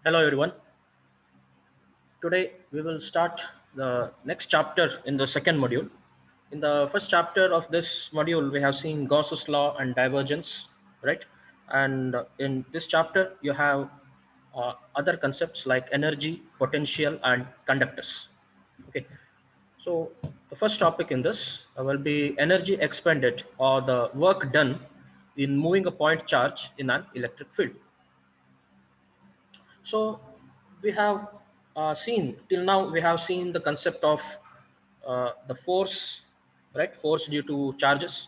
Hello everyone. Today we will start the next chapter in the second module. In the first chapter of this module, we have seen Gauss's law and divergence, right? And in this chapter, you have other concepts like energy, potential, and conductors. Okay. So the first topic in this will be energy expended or the work done in moving a point charge in an electric field. So we have seen till now we have seen the concept of the force, right? Force due to charges.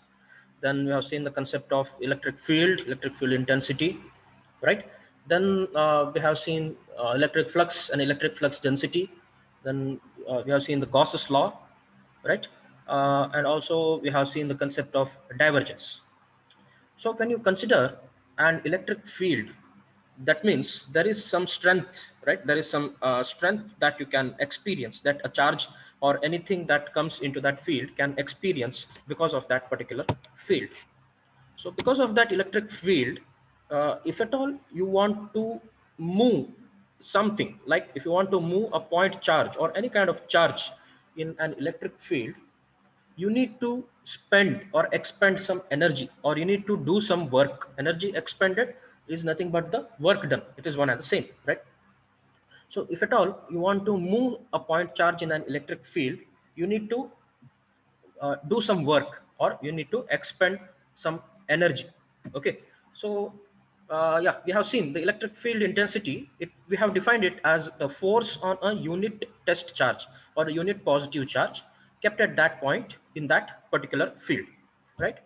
Then we have seen the concept of electric field intensity, right? Then we have seen electric flux and electric flux density. Then we have seen the Gauss's law, right? And also we have seen the concept of divergence. So when you consider an electric field, that means there is some strength, right? There is some strength that you can experience, that a charge or anything that comes into that field can experience because of that particular field. So because of that electric field, if at all you want to move something, like if you want to move a point charge or any kind of charge in an electric field, you need to spend or expend some energy, or you need to do some work. Energy expended is nothing but the work done. It is one and the same, right? So if at all you want to move a point charge in an electric field, you need to do some work, or you need to expend some energy. Okay. So yeah, we have seen the electric field intensity. We have defined it as the force on a unit test charge or a unit positive charge kept at that point in that particular field, right?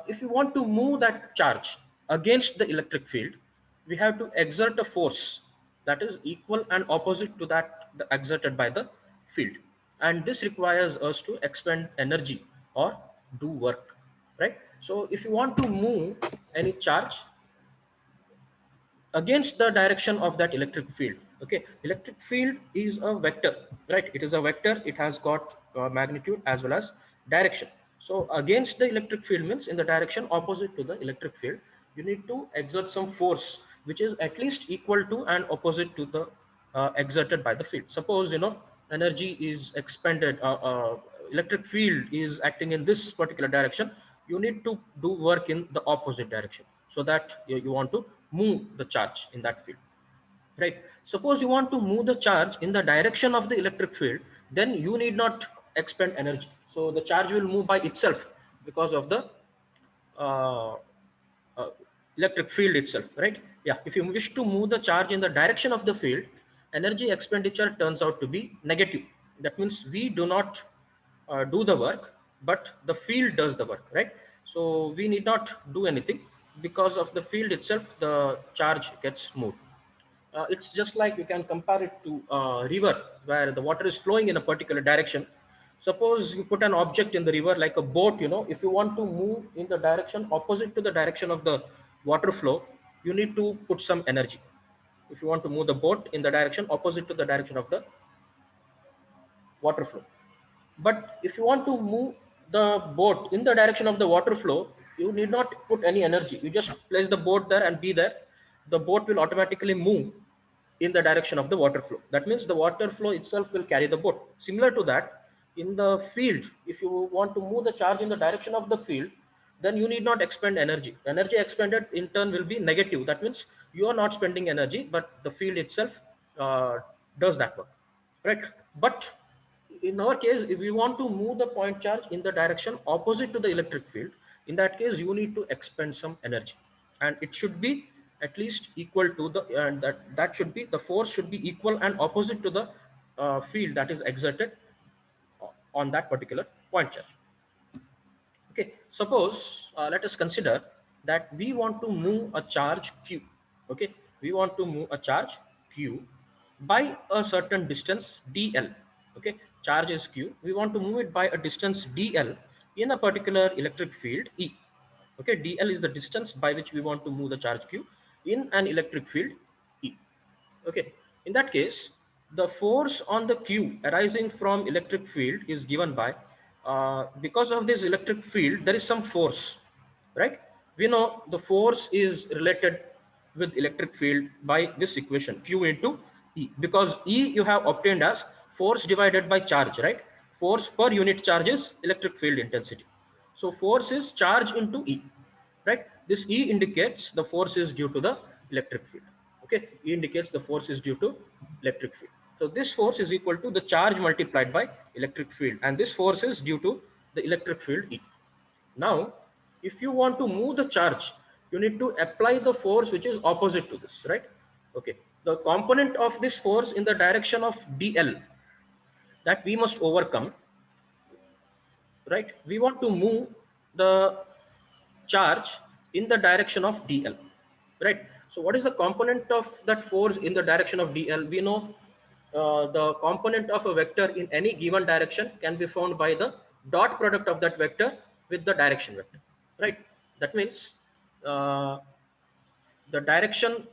If you want to move that charge against the electric field, we have to exert a force that is equal and opposite to that exerted by the field, and this requires us to expend energy or do work, right? So if you want to move any charge against the direction of that electric field, okay, electric field is a vector, right? It is a vector. It has got magnitude as well as direction. So against the electric field means in the direction opposite to the electric field, you need to exert some force which is at least equal to and opposite to the exerted by the field. Suppose energy is expended, electric field is acting in this particular direction, you need to do work in the opposite direction, so that you want to move the charge in that field, right? Suppose you want to move the charge in the direction of the electric field, then you need not expend energy, so the charge will move by itself because of the uh, uh, electric field itself, right? Yeah, if you wish to move the charge in the direction of the field, energy expenditure turns out to be negative. That means we do not do the work, but the field does the work, right? So we need not do anything. Because of the field itself, the charge gets moved. It's just like you can compare it to a river where the water is flowing in a particular direction. Suppose you put an object in the river like a boat, if you want to move in the direction opposite to the direction of the water flow, you need to put some energy. If you want to move the boat in the direction opposite to the direction of the water flow. But if you want to move the boat in the direction of the water flow, you need not put any energy. You just place the boat there and be there. The boat will automatically move in the direction of the water flow. That means the water flow itself will carry the boat. Similar to that, in the field, if you want to move the charge in the direction of the field, then you need not expend energy. Energy expended in turn will be negative. That means you are not spending energy, but the field itself does that work, right? But in our case, if we want to move the point charge in the direction opposite to the electric field, in that case you need to expend some energy, and it should be at least equal to the, and that should be, the force should be equal and opposite to the field that is exerted on that particular point charge. Okay, suppose let us consider that we want to move a charge q. Okay, we want to move a charge q by a certain distance dl. Okay, charge is q. We want to move it by a distance dl in a particular electric field E. Okay, dl is the distance by which we want to move the charge q in an electric field E. Okay, in that case, the force on the q arising from electric field is given by, because of this electric field, there is some force, right? We know the force is related. with electric field by this equation, Q into E, because E you have obtained as force divided by charge, right? Force per unit charge is electric field intensity. So force is charge into E, right? This E indicates the force is due to the electric field. Okay, E indicates the force is due to electric field. So this force is equal to the charge multiplied by electric field, and this force is due to the electric field E. Now, if you want to move the charge, you need to apply the force which is opposite to this, right? Okay, the component of this force in the direction of dl that we must overcome, right? We want to move the charge in the direction of dl, right? So what is the component of that force in the direction of dl? We know the component of a vector in any given direction can be found by the dot product of that vector with the direction vector, right? That means uh, the direction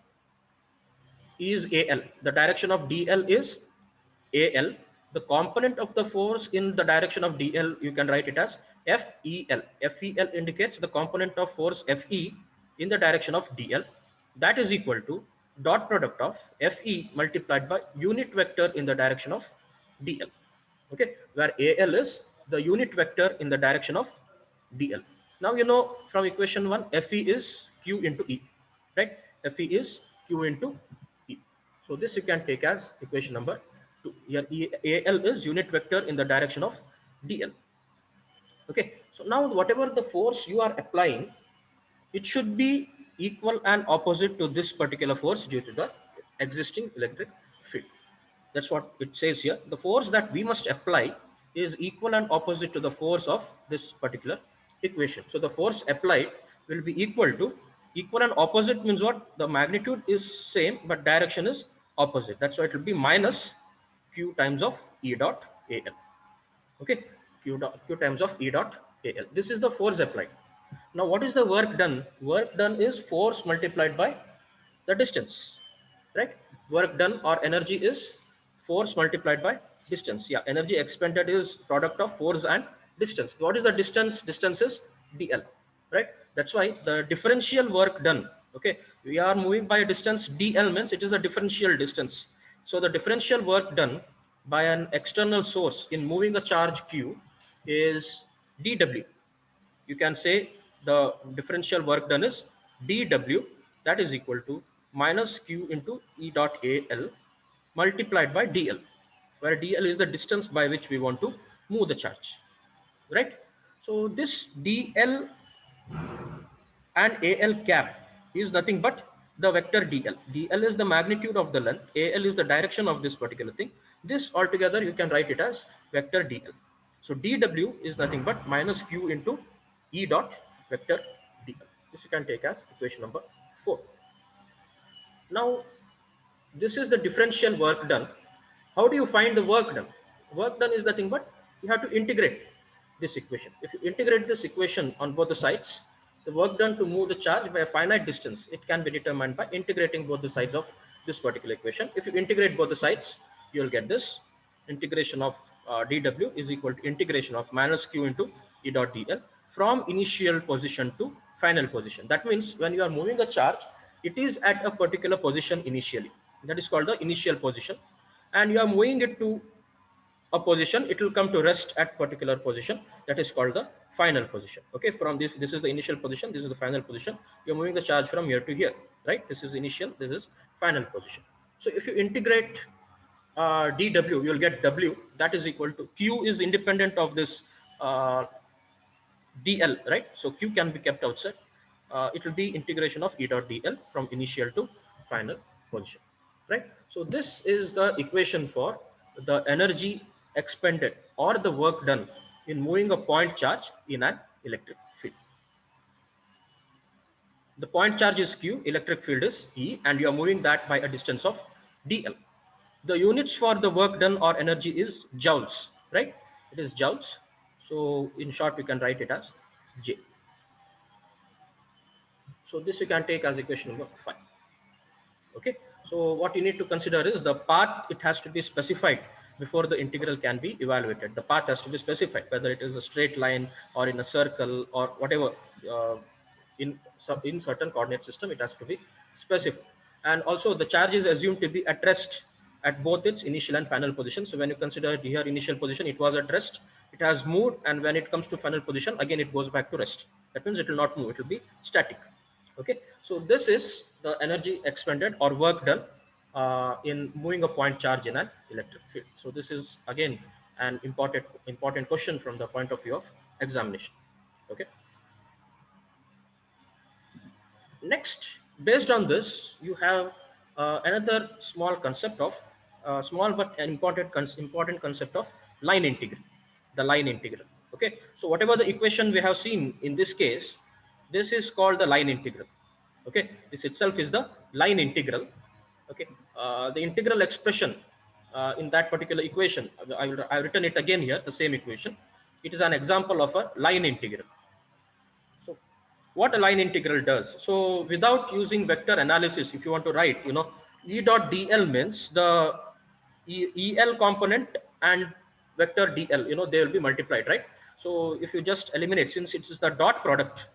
is al, the direction of dl is al. The component of the force in the direction of dl, you can write it as fel. Fel indicates the component of force fe in the direction of dl. That is equal to dot product of fe multiplied by unit vector in the direction of dl. Okay, where al is the unit vector in the direction of dl. Now you know from equation 1, fe is q into e, right? Fe is q into e. So this you can take as equation number 2. Here al is unit vector in the direction of dl. Okay, so now whatever the force you are applying, it should be equal and opposite to this particular force due to the existing electric field. That's what it says here. The force that we must apply is equal and opposite to the force of this particular equation. So the force applied will be equal and opposite means what? The magnitude is same, but direction is opposite. That's why it will be minus q times of E dot al. Okay, q times of E dot al. This is the force applied. Now what is the work done? Work done is force multiplied by the distance, right? Work done or energy is force multiplied by distance. Yeah, energy expended is product of force and distance. What is the distance? Distance is dl, right? That's why the differential work done, okay, we are moving by a distance dl, means it is a differential distance. So the differential work done by an external source in moving a charge q is dw. You can say the differential work done is dw, that is equal to minus q into E dot al multiplied by dl, where dl is the distance by which we want to move the charge, right? So this dl and al cap is nothing but the vector dl. Dl is the magnitude of the length, al is the direction of this particular thing. This altogether you can write it as vector dl. So dw is nothing but minus q into E dot vector dl. This you can take as equation number 4. Now this is the differential work done. How do you find the work done? Work done is nothing but you have to integrate this equation. If you integrate this equation on both the sides, the work done to move the charge by a finite distance, it can be determined by integrating both the sides of this particular equation. If you integrate both the sides, you will get this integration of dw is equal to integration of minus q into E dot dl from initial position to final position. That means when you are moving a charge, it is at a particular position initially. That is called the initial position. And you are moving it to a position, it will come to rest at particular position. That is called the final position. Okay, from this is the initial position, this is the final position. You're moving the charge from here to here, right? This is initial, this is final position. So if you integrate dw, you'll get w, that is equal to q is independent of this dl, right? So q can be kept outside. It will be integration of E dot dl from initial to final position, right? So this is the equation for the energy expended or the work done in moving a point charge in an electric field. The point charge is q, electric field is E, and you are moving that by a distance of dl. The units for the work done or energy is joules, right? It is joules. So in short, we can write it as J. So this you can take as equation number 5. Okay. So what you need to consider is the path, it has to be specified before the integral can be evaluated. The path has to be specified, whether it is a straight line or in a circle or whatever. in certain coordinate system, it has to be specific. And also the charge is assumed to be at rest at both its initial and final position. So when you consider here initial position, it was at rest, it has moved, and when it comes to final position, again it goes back to rest. That means it will not move, it will be static. Okay, so this is the energy expended or work done in moving a point charge in an electric field. So this is again an important question from the point of view of examination. Okay. Next, based on this, you have another small concept of small but an important concept of line integral, the line integral. Okay, so whatever the equation we have seen in this case, this is called the line integral. Okay, this itself is the line integral. Okay, the integral expression in that particular equation, I've written it again here, the same equation. It is an example of a line integral. So what a line integral does. So without using vector analysis, if you want to write, E dot dl means the EL component and vector dl, they will be multiplied, right? So if you just eliminate, since it is the dot product,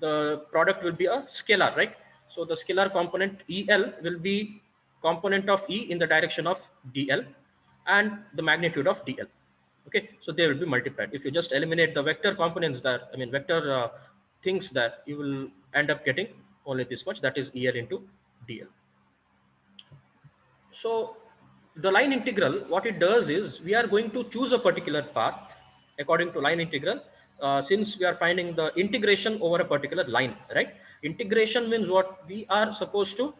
the product will be a scalar, right? So the scalar component EL will be component of E in the direction of dl and the magnitude of dl. Okay, so they will be multiplied. If you just eliminate the vector components, that I mean vector things, that you will end up getting only this much, that is EL into dl. So the line integral, what it does is we are going to choose a particular path according to line integral, since we are finding the integration over a particular line, right? Integration means what? We are supposed to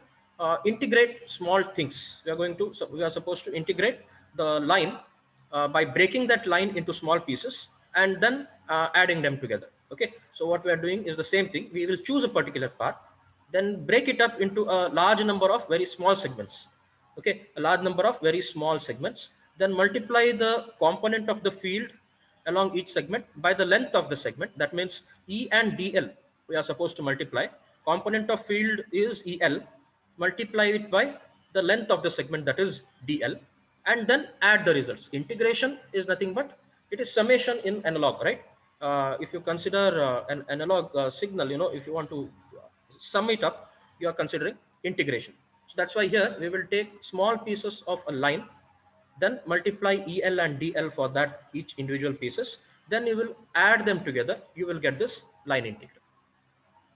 integrate small things. We are supposed to integrate the line by breaking that line into small pieces and then adding them together. Okay, so what we are doing is the same thing. We will choose a particular path, then break it up into a large number of very small segments. Okay, a large number of very small segments, then multiply the component of the field along each segment by the length of the segment. That means E and dl we are supposed to multiply. Component of field is EL, multiply it by the length of the segment, that is dl, and then add the results. Integration is nothing but it is summation in analog, right? If you consider an analog signal, if you want to sum it up, you are considering integration. So that's why here we will take small pieces of a line, then multiply EL and DL for that each individual pieces, then you will add them together, you will get this line integral.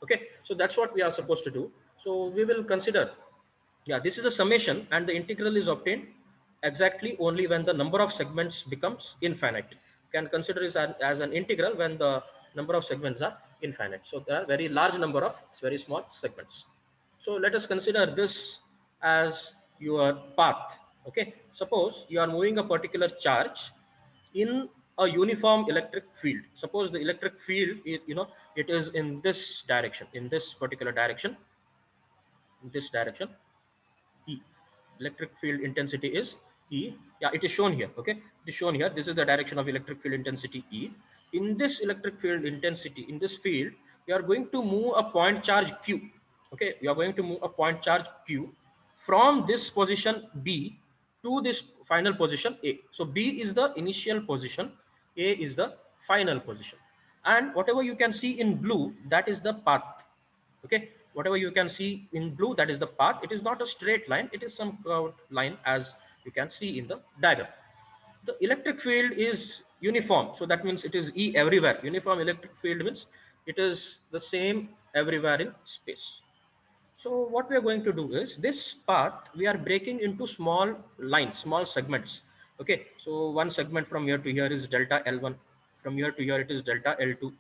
Okay, so that's what we are supposed to do. So we will consider, yeah, this is a summation, and the integral is obtained exactly only when the number of segments becomes infinite. You can consider this as an integral when the number of segments are infinite. So there are very large number of very small segments. So let us consider this as your path. Okay, suppose you are moving a particular charge in a uniform electric field. Suppose the electric field is, it is in this direction, in this particular direction, in this direction, E. Electric field intensity is E. Yeah, it is shown here. Okay, it is shown here. This is the direction of electric field intensity E. In this electric field intensity, in this field, you are going to move a point charge Q. Okay, you are going to move a point charge Q from this position B to this final position A. So B is the initial position, A is the final position. And whatever you can see in blue, that is the path. Okay, whatever you can see in blue, that is the path. It is not a straight line, it is some curved line, as you can see in the diagram. The electric field is uniform, so that means it is E everywhere. Uniform electric field means it is the same everywhere in space. So what we are going to do is, this path we are breaking into small lines, small segments. Okay, so one segment from here to here is delta L1. From here to here it is delta L2.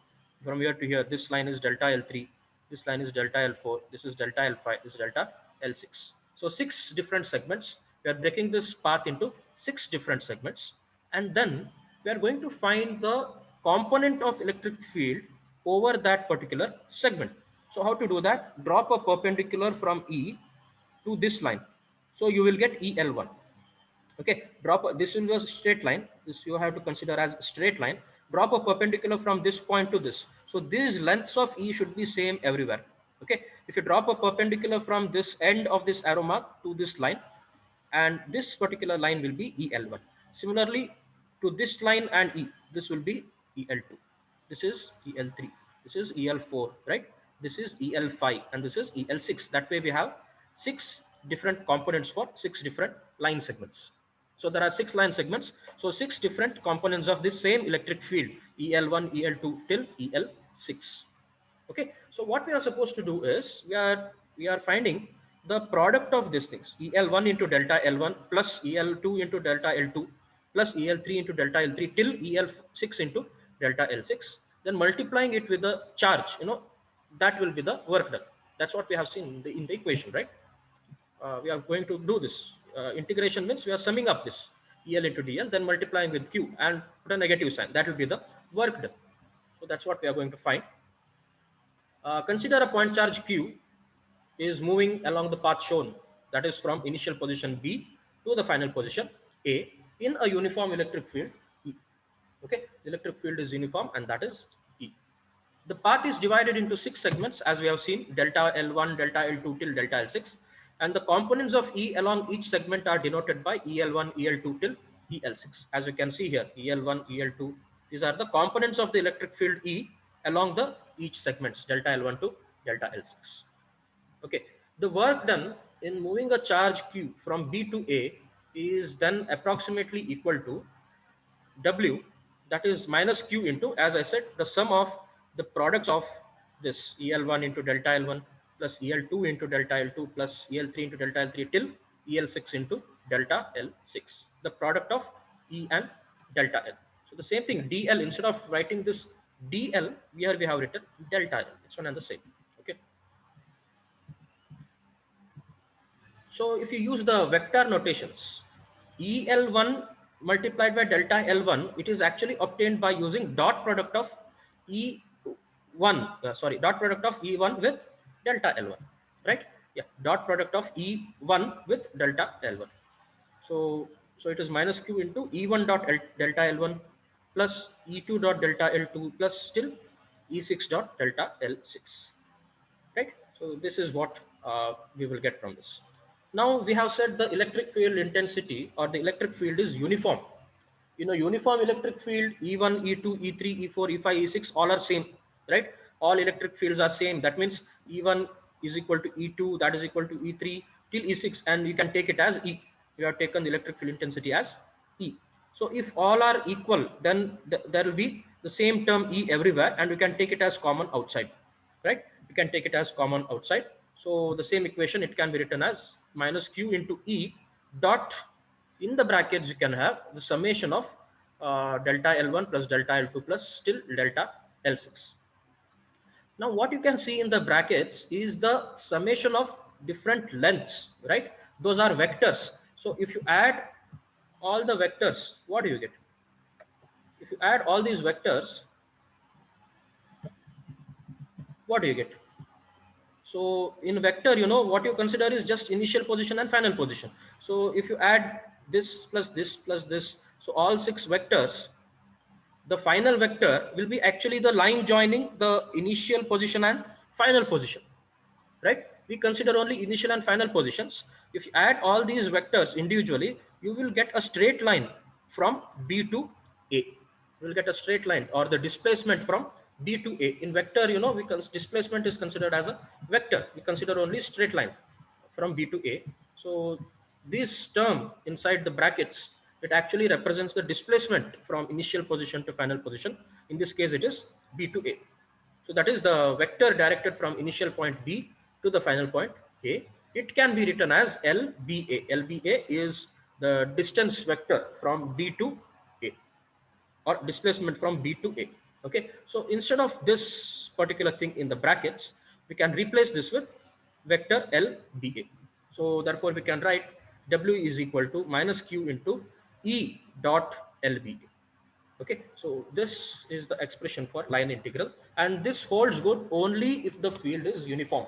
From here to here, this line is delta L3. This line is delta L4. This is delta L5. This is delta L6. So 6 different segments. We are breaking this path into 6 different segments, and then we are going to find the component of electric field over that particular segment. So how to do that? Drop a perpendicular from E to this line. So you will get EL1. Okay, this will be a straight line. This you have to consider as a straight line. Drop a perpendicular from this point to this. So these lengths of E should be same everywhere. Okay, if you drop a perpendicular from this end of this arrow mark to this line, and this particular line will be EL1. Similarly to this line and E, this will be EL2. This is EL3. This is EL4, right? this is EL5, and this is EL6. That way we have 6 different components for 6 different line segments. So there are 6 line segments, so 6 different components of this same electric field, EL1, EL2 till EL6. Okay, so what we are supposed to do is we are finding the product of these things, EL1 into delta L1 plus EL2 into delta L2 plus EL3 into delta L3 till EL6 into delta L6, then multiplying it with the charge, that will be the work done. That's what we have seen in the equation, right? We are going to do this. Integration means we are summing up this EL into DL, then multiplying with Q and put a negative sign. That will be the work done. So that's what we are going to find. Consider a point charge Q is moving along the path shown, that is from initial position B to the final position A in a uniform electric field E. Okay, the electric field is uniform, and that is E. The path is divided into 6 segments, as we have seen, delta L1, delta L2 till delta L6, and the components of E along each segment are denoted by EL1, EL2 till EL6. As you can see here, EL1, EL2, these are the components of the electric field E along the each segments, delta L1 to delta L6. Okay, the work done in moving a charge Q from B to A is then approximately equal to W, that is minus Q into, as I said, the sum of the products of this EL1 into delta L1 plus EL2 into delta L2 plus EL3 into delta L3 till EL6 into delta L6, the product of E and delta L. So the same thing, DL, instead of writing this DL, here we have written delta L. It's one and the same. Okay. So if you use the vector notations, EL1 multiplied by delta L1, it is actually obtained by using dot product of dot product of E1 with delta L1, right? Yeah, dot product of E1 with delta L1. So it is minus Q into E1 dot delta L1 plus E2 dot delta L2 plus still E6 dot delta L6, right? So this is what we will get from this. Now we have said the electric field intensity or the electric field is uniform. Uniform electric field, E1, E2, E3, E4, E5, E6, all are same, right? All electric fields are same. That means E1 is equal to E2, that is equal to E3 till E6, and you can take it as E. We have taken the electric field intensity as E. So if all are equal, then there will be the same term E everywhere, and we can take it as common outside, right? We can take it as common outside. So the same equation, it can be written as minus Q into E dot, in the brackets you can have the summation of delta L1 plus delta L2 plus still delta L6. Now what you can see in the brackets is the summation of different lengths, right? Those are vectors. So if you add all the vectors, what do you get? If you add all these vectors, what do you get? So in vector, what you consider is just initial position and final position. So if you add this plus this plus this, so all 6 vectors, the final vector will be actually the line joining the initial position and final position, right? We consider only initial and final positions. If you add all these vectors individually, you will get a straight line from B to A. You will get a straight line, or the displacement from B to A. In vector, because displacement is considered as a vector, we consider only straight line from B to A. So this term inside the brackets, it actually represents the displacement from initial position to final position. In this case, it is B to A. So that is the vector directed from initial point B to the final point A. It can be written as LBA. LBA is the distance vector from B to A, or displacement from B to A. Okay. So instead of this particular thing in the brackets, we can replace this with vector LBA. So therefore we can write W is equal to minus Q into E dot LBA. Okay, so this is the expression for line integral, and this holds good only if the field is uniform.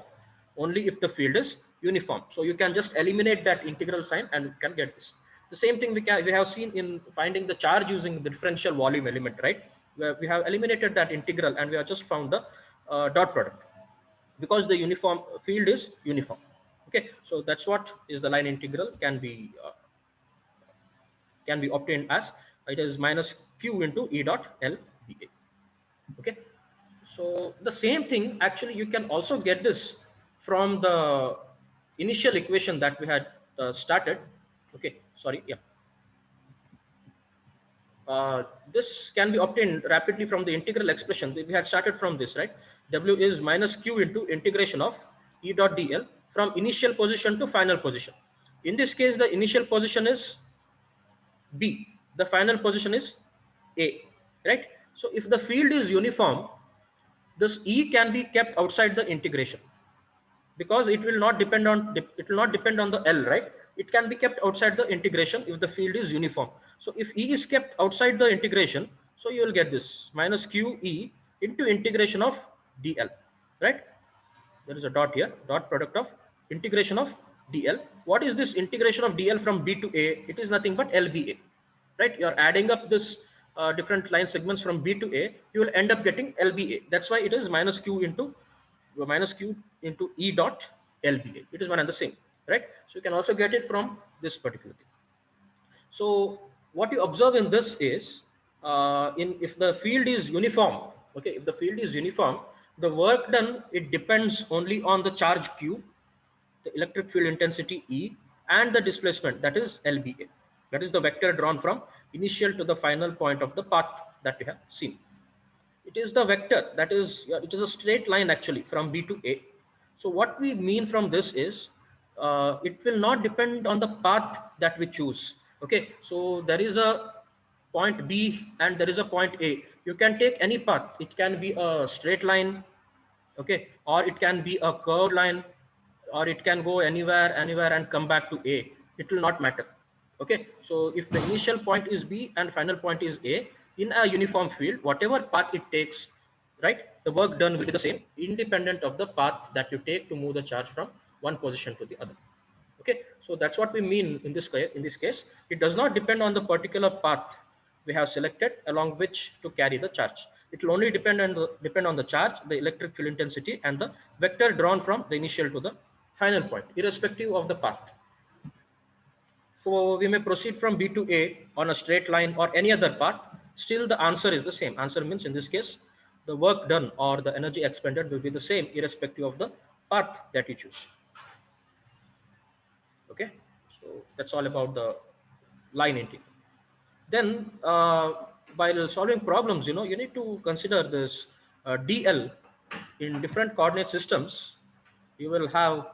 Only if the field is uniform. So you can just eliminate that integral sign and you can get this. The same thing we have seen in finding the charge using the differential volume element, right? Where we have eliminated that integral and we have just found the dot product, because the uniform field is uniform. Okay, so that's what is the line integral can be obtained as, it is minus Q into E dot L B A. Okay, So the same thing, actually, you can also get this from the initial equation that we had started. Okay, sorry, yeah. This can be obtained rapidly from the integral expression. We had started from this, right? W is minus q into integration of E dot dl from initial position to final position. In this case, the initial position is B, the final position is A, right? So if the field is uniform, this E can be kept outside the integration, because it will not depend on the L, right? It can be kept outside the integration if the field is uniform. So if E is kept outside the integration, so you will get this minus QE into integration of dl, right? There is a dot here, dot product of integration of dl. What is this integration of dl from B to A? It is nothing but LBA, right? You are adding up this different line segments from B to A, you will end up getting LBA. That's why it is minus q into E dot LBA. It is one and the same, right? So you can also get it from this particular thing. So what you observe in this is, in if the field is uniform, okay, if the field is uniform, the work done, it depends only on the charge Q, the electric field intensity E, and the displacement, that is LBA. That is the vector drawn from initial to the final point of the path that we have seen. It is the vector, that is, it is a straight line actually from B to A. So what we mean from this is, it will not depend on the path that we choose. Okay, so there is a point B and there is a point A. You can take any path. It can be a straight line, okay, or it can be a curved line, or it can go anywhere and come back to A. It will not matter. Okay, so if the initial point is B and final point is A, in a uniform field, whatever path it takes, right, the work done will be the same, independent of the path that you take to move the charge from one position to the other. Okay, so that's what we mean in this case. In this case, it does not depend on the particular path we have selected along which to carry the charge. It will only depend on the charge, the electric field intensity, and the vector drawn from the initial to the final point, irrespective of the path. So we may proceed from B to A on a straight line or any other path. Still, the answer is the same. Answer means, in this case, the work done or the energy expended will be the same, irrespective of the path that you choose. Okay, so that's all about the line integral. Then, while solving problems, you need to consider this dl in different coordinate systems. You will have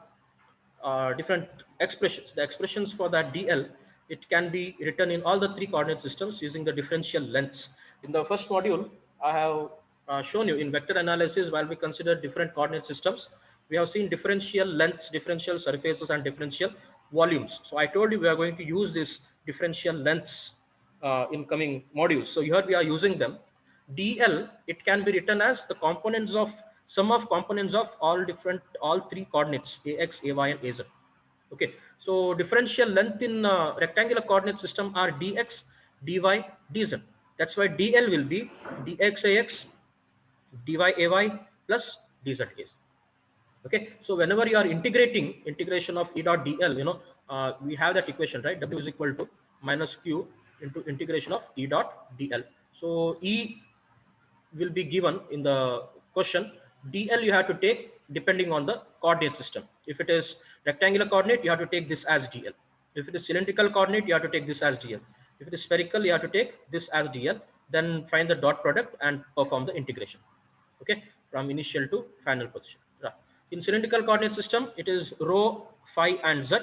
different expressions. The expressions for that dl, it can be written in all the three coordinate systems using the differential lengths. In the first module, I have shown you in vector analysis, while we consider different coordinate systems, we have seen differential lengths, differential surfaces, and differential volumes. So I told you we are going to use this differential lengths in coming modules. So here we are using them. dl, it can be written as the components of sum of components of all three coordinates, ax, ay, and az. Okay, so differential length in rectangular coordinate system are dx, dy, dz. That's why dl will be dxax, dy plus dz. Okay, so whenever you are integrating, integration of E dot dl, we have that equation, right? W is equal to minus q into integration of E dot dl. So E will be given in the question. dl you have to take depending on the coordinate system. If it is rectangular coordinate, you have to take this as dl. If it is cylindrical coordinate, you have to take this as dl. If it is spherical, you have to take this as dl. Then find the dot product and perform the integration. Okay, from initial to final position. Right. In cylindrical coordinate system, it is rho, phi, and z.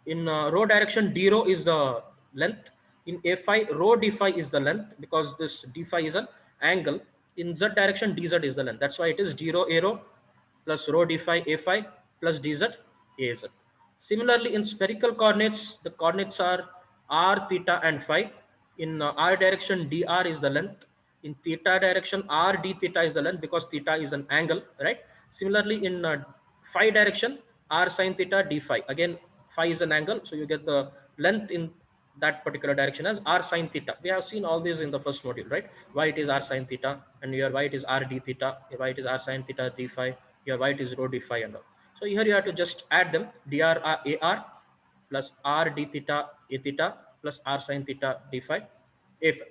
In rho direction, d rho is the length. In a phi, rho d phi is the length, because this d phi is an angle. In z direction, dz is the length. That's why it is d rho a rho plus rho d phi a phi plus dz az. Similarly, in spherical coordinates, the coordinates are r, theta, and phi. In r direction, dr is the length. In theta direction, r d theta is the length, because theta is an angle, right? Similarly, in phi direction, r sin theta d phi. Again, phi is an angle, so you get the length in that particular direction as r sin theta. We have seen all these in the first module, right? Why it is r sin theta, and here why it is r d theta, why it is r sin theta d phi, here why it is rho d phi, and all. So here you have to just add them, dr ar plus r d theta a theta plus r sin theta d phi a phi.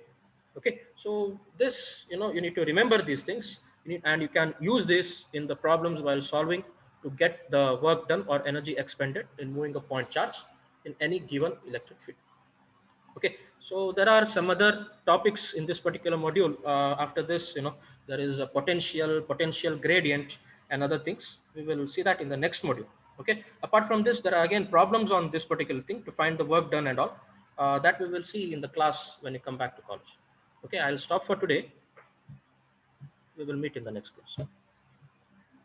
Okay, so this, you need to remember these things and you can use this in the problems while solving to get the work done or energy expended in moving a point charge in any given electric field. Okay, so there are some other topics in this particular module. After this, there is a potential gradient and other things. We will see that in the next module. Okay, apart from this, there are again problems on this particular thing to find the work done and all. That we will see in the class when you come back to college. Okay, I'll stop for today. We will meet in the next class.